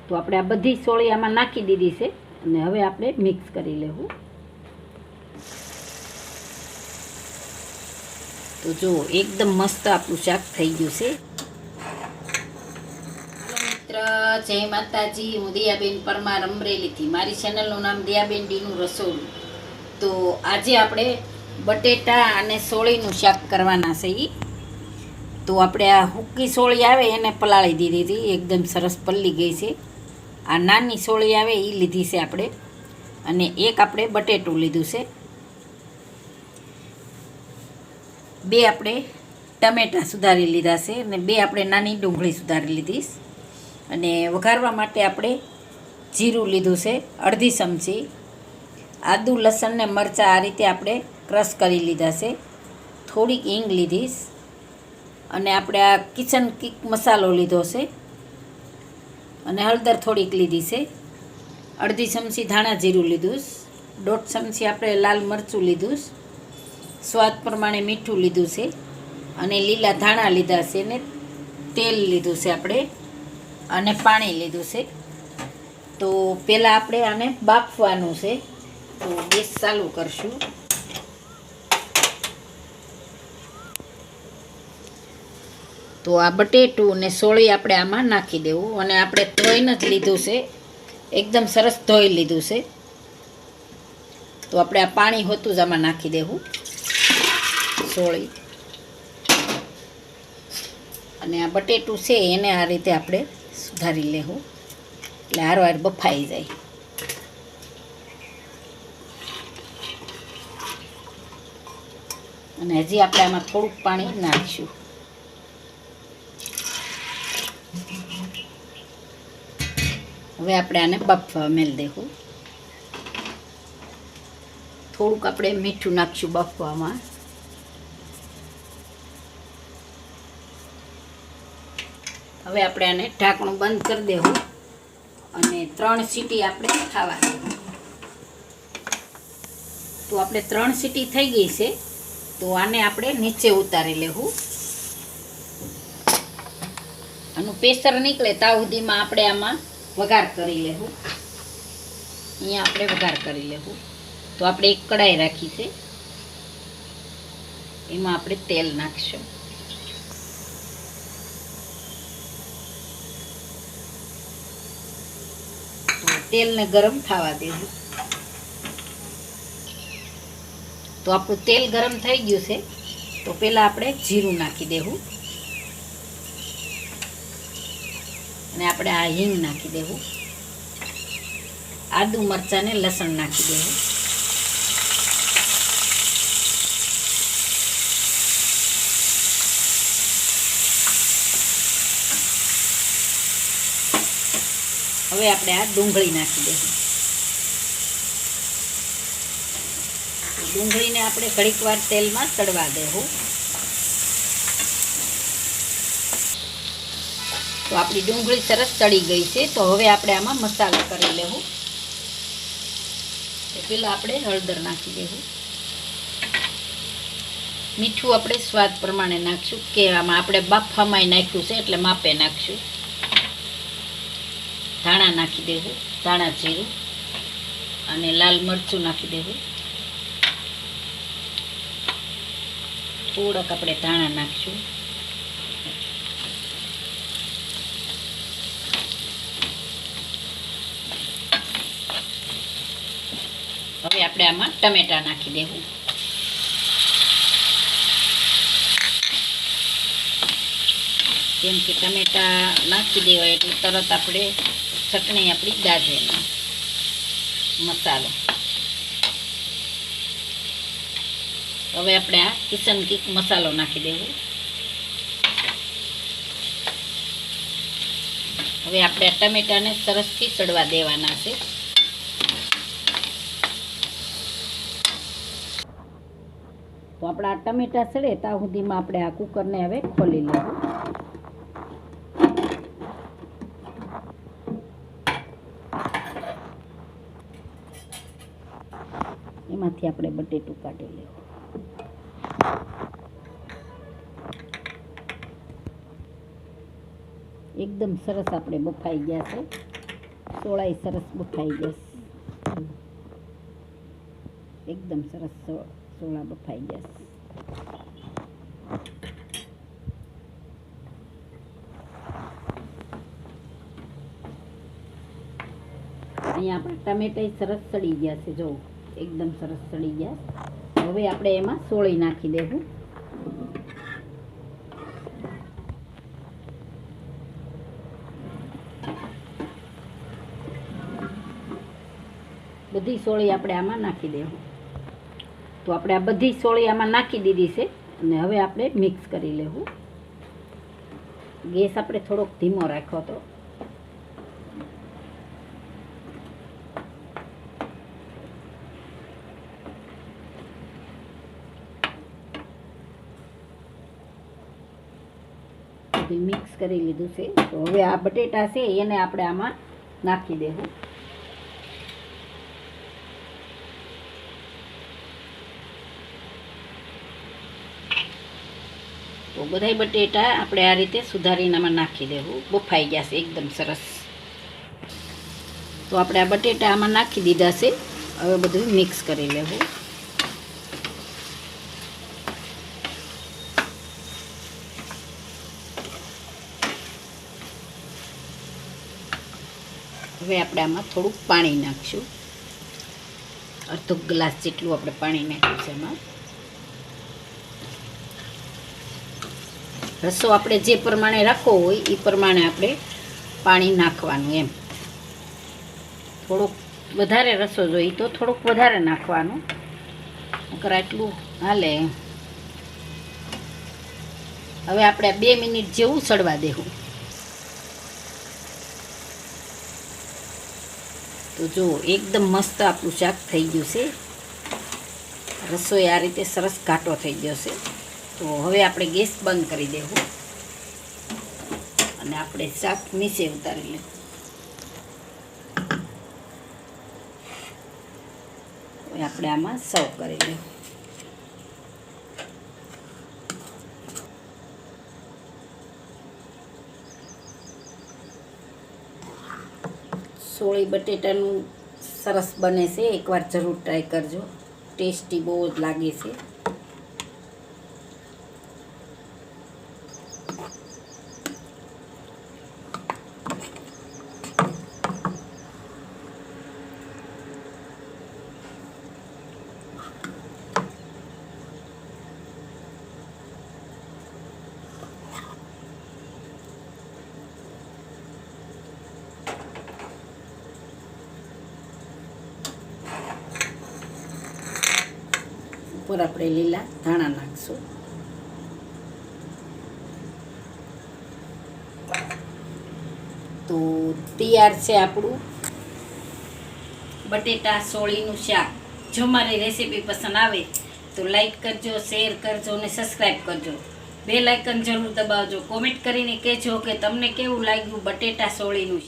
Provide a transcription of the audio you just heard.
તો આપણે આ બધી સોળી આમાં નાખી દીધી છે અને હવે આપણે મિક્સ કરી લેવું. તો જો એકદમ મસ્ત આપણું શાક થઈ ગયું છે. મિત્ર જય માતાજી, હું દિયાબેન પરમાર અમરેલીથી. મારી ચેનલનું નામ દિયાબેન ડીનું રસોડું. તો આજે આપણે બટેટા અને સોળીનું શાક કરવાના છે. તો આપણે આ હુક્કી સોળી આવે એને પલાળી દીધી હતી, એકદમ સરસ પલળી ગઈ છે. આ નાની સોળી આવે એ લીધી છે આપણે, અને એક આપણે બટેટું લીધું છે. બે આપણે ટમેટાં સુધારી લીધા છે અને બે આપણે નાની ડુંગળી સુધારી લીધી. અને વઘારવા માટે આપણે જીરું લીધું છે અડધી ચમચી. આદુ લસણ ને મરચાં આ રીતે આપણે ક્રશ કરી લીધા છે. થોડીક હિંગ લીધી અને આપણે આ કિચન કિક મસાલો લીધો છે અને હળદર થોડીક લીધી છે. અડધી ચમચી ધાણા જીરું લીધું, 1.5 ચમચી આપણે લાલ મરચું લીધું, સ્વાદ પ્રમાણે મીઠું લીધું છે અને લીલા ધાણા લીધા છે ને તેલ લીધું છે આપણે અને પાણી લીધું છે. તો પહેલાં આપણે આને બાફવાનું છે. તો ગેસ ચાલુ કરશું. તો આ બટેટું ને સોળી આપણે આમાં નાખી દેવું, અને આપણે ધોઈને જ લીધું છે, એકદમ સરસ ધોઈ લીધું છે. તો આપણે આ પાણી હોતું જ આમાં નાખી દેવું સોળી, અને આ બટેટું છે એને આ રીતે આપણે સુધારી લેવું એટલે હારવાર બફાઈ જાય. અને હજી આપણે આમાં થોડુંક પાણી નાખીશું. હવે આપણે આને બફવા મેળ દેવું. થોડુંક આપણે મીઠું નાખીશું બફવામાં. હવે આપણે આને ઢાંકણું બંધ કરી દેવું અને 3 સીટી આપણે ખાવા દેવું. તો આપણે 3 સીટી થઈ ગઈ છે. તો આને આપણે નીચે ઉતારી લેવું. આનું પ્રેશર નીકળે ત્યાં સુધીમાં આપણે આમાં વઘાર કરી લેવું. અહીંયા આપણે વઘાર કરી લેવું. તો આપણે એક કડાઈ રાખી છે, એમાં આપણે તેલ નાખીશું. તો તેલને ગરમ થવા દેવું. તો આપણું તેલ ગરમ થઈ ગયું છે. તો પહેલાં આપણે જીરું નાખી દેવું અને આપણે આ હિંગ નાખી દેવું. આદુ મરચાં ને લસણ નાખી દેવું. હવે આપણે આ ડુંગળી નાખી દેવું. ડુંગળીને આપણે ઘડીક વાર તેલમાં તળવા દેવું. તો આપણી ડુંગળી સરસ તળી ગઈ છે. તો હવે આપણે આમાં મસાલો કરી લેવું. તો પહેલાં આપણે હળદર નાખી દેવું. મીઠું આપણે સ્વાદ પ્રમાણે નાખશું, કે આમાં આપણે બાફામાંય નાખ્યું છે એટલે માપે નાખશું. ધાણા નાખી દેવું, ધાણા જીરું, અને લાલ મરચું નાખી દેવું. થોડાક આપણે ધાણા નાખશું. હવે આપણે આમાં ટમેટાં નાખી દેવું. કેમ કે ટમેટાં નાખી દેવાય એટલે તરત આપણે ચટણી આપણી દાજે ના. મસાલો હવે આપણે આ કિચન કિક મસાલો નાખી દેવું. હવે આપણે આ ટમેટાને સરસથી સડવા દેવાના છે. તો આપણા ટમેટા સડે ત્યાં સુધીમાં આપણે આ કુકરને હવે ખોલી લેવું. એમાંથી આપણે બટેટું કાઢી લેવું. એકદમ સરસ આપણે બફાઈ ગયા છે. સોળાઈ સરસ બફાઈ જશે. એકદમ સરસ સોળા બફાઈ જશે. અહીંયા આપણે ટમેટા સરસ સડી ગયા છે. જો એકદમ સરસ સડી ગયા. હવે આપણે એમાં સોળી નાખી દેવું. બધી સોળી આપણે આમાં નાખી દેવું. તો આપણે આ બધી સોળી આમાં નાખી દીધી છે અને હવે આપણે મિક્સ કરી લેવું. ગેસ આપણે થોડોક ધીમો રાખ્યો હતો. મિક્સ કરી લીધું છે. તો હવે આ બટેટા છે એને આપણે આમાં નાખી દેવું. તો બધાય બટેટા આપણે આ રીતે સુધારીને આમાં નાખી દેવું. બફાઈ ગયા છે એકદમ સરસ. તો આપણે આ બટેટા આમાં નાખી દીધા છે. હવે બધું મિક્સ કરી લેવું. હવે આપણે આમાં થોડુંક પાણી નાખીશું. અડધો ગ્લાસ જેટલું આપણે પાણી નાખ્યું છે એમાં. રસો આપણે જે પ્રમાણે રાખવો હોય એ પ્રમાણે આપણે પાણી નાખવાનું. એમ થોડુંક વધારે રસો જોઈએ તો થોડુંક વધારે નાખવાનું. નકર આટલું હાલે. હવે આપણે 2 મિનિટ જેવું સડવા દેવું. તો જો એકદમ મસ્ત આપણું શાક થઈ ગયું છે. રસોઈ આ રીતે સરસ ઘાટો થઈ ગયો છે. તો હવે આપણે ગેસ બંધ કરી દેવું અને આપણે શાક નીચે ઉતારી લેવું. હવે આપણે આમાં સર્વ કરી લેવું. સોળી બટેટાનું સરસ બને છે. એકવાર જરૂર ટ્રાય કરજો. ટેસ્ટી બહુ જ લાગે છે. ઉપર આપણે લીલા ધાણા નાખશું. તો તૈયાર છે આપણું બટેટા સોળીનું શાક. જો મારી રેસીપી પસંદ આવે તો લાઈક કરજો, શેર કરજો અને સબસ્ક્રાઈબ કરજો. બેલ આઇકન જરૂર દબાવજો. કોમેન્ટ કરીને કહેજો કે તમને કેવું લાગ્યું બટેટા સોળીનું.